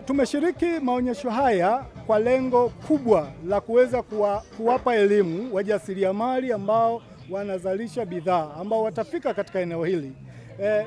Tumeshiriki maonyesho haya kwa lengo kubwa la kuweza kuwapa elimu wajasiriamali ambao wanazalisha bidhaa ambao watafika katika eneo hili.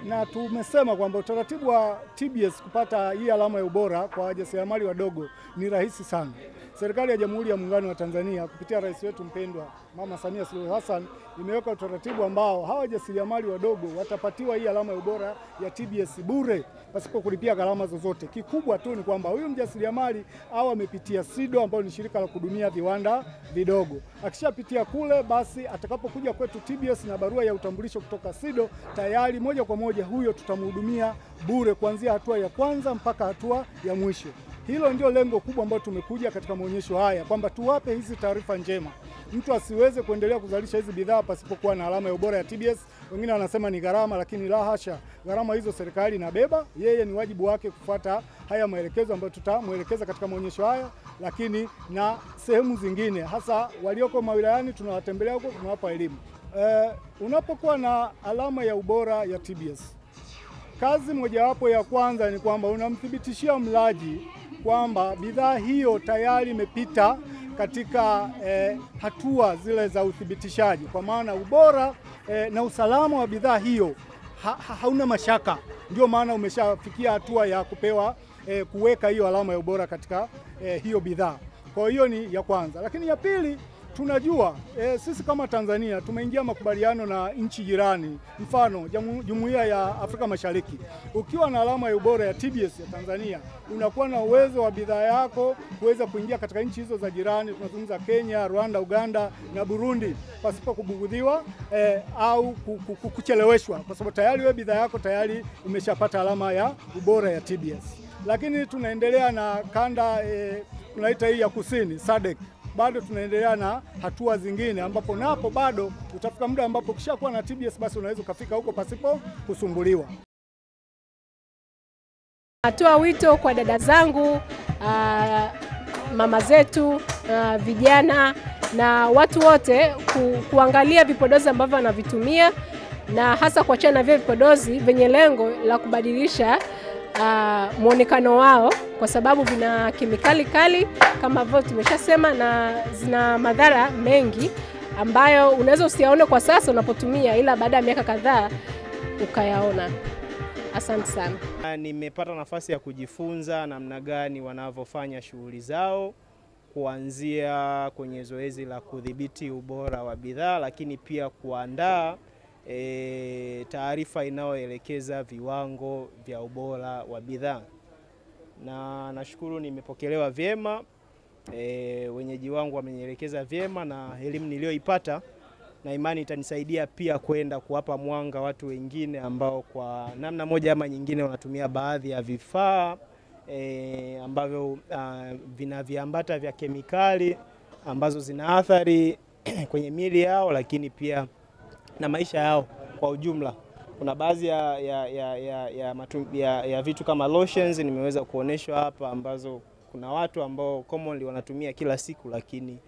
Na tumesema kwamba utaratibu wa TBS kupata hii alama ya ubora kwa wajasiriamali wadogo ni rahisi sana. Serikali ya Jamhuri ya Muungano wa Tanzania kupitia rais wetu mpendwa Mama Samia Suluhu Hassan imeweka utaratibu ambao hawa wajasiriamali wadogo watapatiwa hii alama ya ubora ya TBS bure pasipo kulipia gharama zozote. Kikubwa tu ni kwamba huyu mjasiriamali au amepitia SIDO ambao ni shirika la kuhudumia viwanda vidogo. Akishapitia kule, basi atakapokuja kwetu TBS na barua ya utambulisho kutoka SIDO, tayari moja kwa moja huyo tutamhudumia bure kuanzia hatua ya kwanza mpaka hatua ya mwisho. Hilo ndio lengo kubwa ambalo tumekuja katika maonyesho haya, kwamba tuwape hizi taarifa njema. Mtu asiweze kuendelea kuzalisha hizi bidhaa pasipokuwa na alama ya ubora ya TBS. Wengine wanasema ni gharama, lakini la hasha. Gharama hizo serikali inabeba. Yeye ni wajibu wake kufuata haya maelekezo ambayo tutamuelekeza katika maonyesho haya, lakini na sehemu zingine hasa walioko mawilayani tunawatembelea huko, tunawapa elimu. Unapokuwa na alama ya ubora ya TBS, kazi mojawapo ya kwanza ni kwamba unamthibitishia mlaji kwamba bidhaa hiyo tayari imepita katika hatua zile za uthibitishaji, kwa maana ubora na usalama wa bidhaa hiyo hauna mashaka. Ndio maana umeshafikia hatua ya kupewa kuweka hiyo alama ya ubora katika hiyo bidhaa. Kwa hiyo ni ya kwanza, lakini ya pili, tunajua sisi kama Tanzania tumeingia makubaliano na nchi jirani, mfano Jumuiya ya Afrika Mashariki. Ukiwa na alama ya ubora ya TBS ya Tanzania, unakuwa na uwezo wa bidhaa yako kuweza kuingia katika nchi hizo za jirani, tunazungumza Kenya, Rwanda, Uganda na Burundi, pasipo kubugudhiwa au kucheleweshwa, kwa sababu tayari wewe bidhaa yako tayari imeshapata alama ya ubora ya TBS. Lakini tunaendelea na kanda tunaita hii ya kusini SADC. Bado tunaendelea na hatua zingine ambapo napo bado utafika muda ambapo kishakuwa na TBS basi unaweza ukafika huko pasipo kusumbuliwa. Natoa wito kwa dada zangu, mama zetu, vijana na watu wote kuangalia vipodozi ambavyo wanavitumia, na hasa kuachana na vile vipodozi venye lengo la kubadilisha muonekano wao, kwa sababu vina kemikali kali kama vile tumeshasema, na zina madhara mengi ambayo unaweza usiyaone kwa sasa unapotumia, ila baada ya miaka kadhaa ukayaona. Asante sana. Nimepata nafasi ya kujifunza namna gani wanavyofanya shughuli zao, kuanzia kwenye zoezi la kudhibiti ubora wa bidhaa, lakini pia kuandaa taarifa inayoelekeza viwango vya ubora wa bidhaa. Na nashukuru nimepokelewa vyema, wenyeji wangu wamenielekeza vyema, na elimu niliyoipata na imani itanisaidia pia kwenda kuwapa mwanga watu wengine ambao kwa namna moja ama nyingine wanatumia baadhi ya vifaa ambavyo vina viambata vya kemikali ambazo zina athari kwenye miili yao, lakini pia na maisha yao kwa ujumla. Kuna baadhi ya vitu kama lotions nimeweza kuoneshwa hapa, ambazo kuna watu ambao commonly wanatumia kila siku, lakini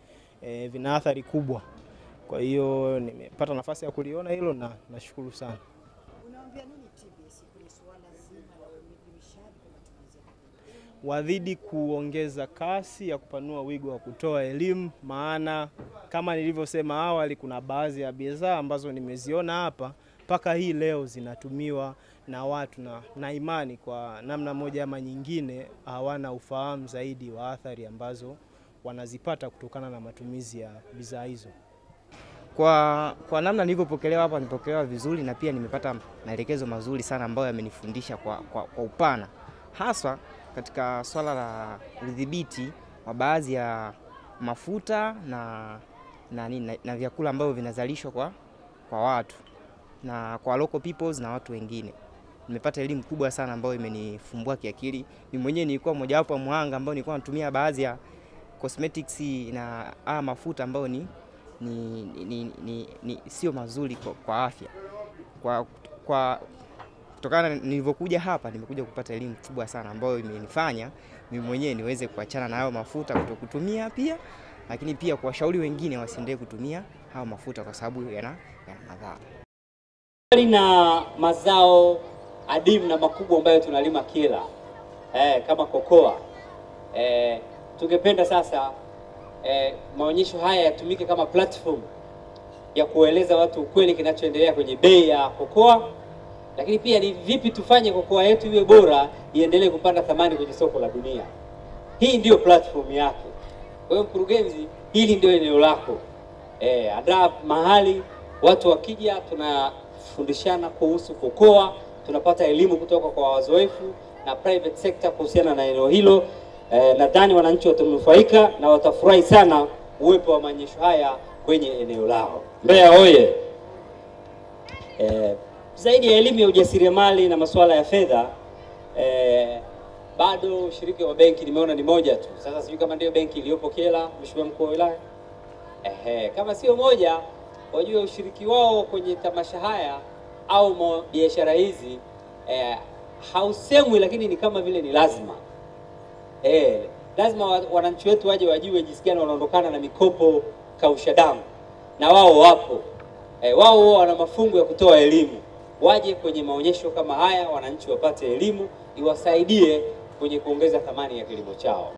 vina athari kubwa. Kwa hiyo nimepata nafasi ya kuliona hilo na nashukuru sana. Unaambia nini TBS kwenye swala zima la uelimishaji kwa matumizi ya wazidi kuongeza kasi ya kupanua wigo wa kutoa elimu, maana kama nilivyosema awali, kuna baadhi ya bidhaa ambazo nimeziona hapa mpaka hii leo zinatumiwa na watu, na imani kwa namna moja ama nyingine hawana ufahamu zaidi wa athari ambazo wanazipata kutokana na matumizi ya bidhaa hizo. Kwa namna nilivyopokelewa hapa, nilipokelewa vizuri, na pia nimepata maelekezo mazuri sana ambayo yamenifundisha kwa upana, haswa katika swala la udhibiti wa baadhi ya mafuta na vyakula ambavyo vinazalishwa kwa watu na kwa local peoples na watu wengine. Nimepata elimu kubwa sana ambayo imenifumbua kiakili. Mimi mwenyewe nilikuwa mmoja wapo mwanga ambao nilikuwa natumia baadhi ya cosmetics na mafuta ambayo ni sio mazuri kwa afya. Kutokana nilivyokuja hapa, nimekuja kupata elimu kubwa sana ambayo imenifanya mimi mwenyewe niweze kuachana na hayo mafuta kutokutumia pia, lakini pia kuwashauri wengine wasiendelee kutumia hayo mafuta kwa sababu yana madhara. Na mazao adimu na makubwa ambayo tunalima kila kama kokoa. Tungependa sasa maonyesho haya yatumike kama platform ya kueleza watu ukweli kinachoendelea kwenye bei ya kokoa, lakini pia ni vipi tufanye kokoa yetu iwe bora, iendelee kupanda thamani kwenye soko la dunia. Hii ndio platform yake. Kwa hiyo mkurugenzi, hili ndio eneo lako. Andaa mahali watu wakija, tunafundishana kuhusu kokoa, tunapata elimu kutoka kwa wazoefu na private sector kuhusiana na eneo hilo. Nadhani wananchi watanufaika na watafurahi sana uwepo wa maonyesho haya kwenye eneo lao. Mbeya oye! Zaidi ya elimu ya ujasiriamali na masuala ya fedha, bado ushiriki wa benki nimeona ni moja tu. Sasa sijui kama ndio benki iliyopo Kyela, Mheshimiwa Mkuu wa Wilaya. Kama sio moja, wajue ushiriki wao kwenye tamasha haya au biashara hizi hausemwi, lakini ni kama vile ni lazima. Lazima wananchi wetu waje wajue jinsi gani wanaondokana na mikopo kausha damu, na wao wapo. Wao wana mafungu ya kutoa elimu. Waje kwenye maonyesho kama haya, wananchi wapate elimu iwasaidie kwenye kuongeza thamani ya kilimo chao.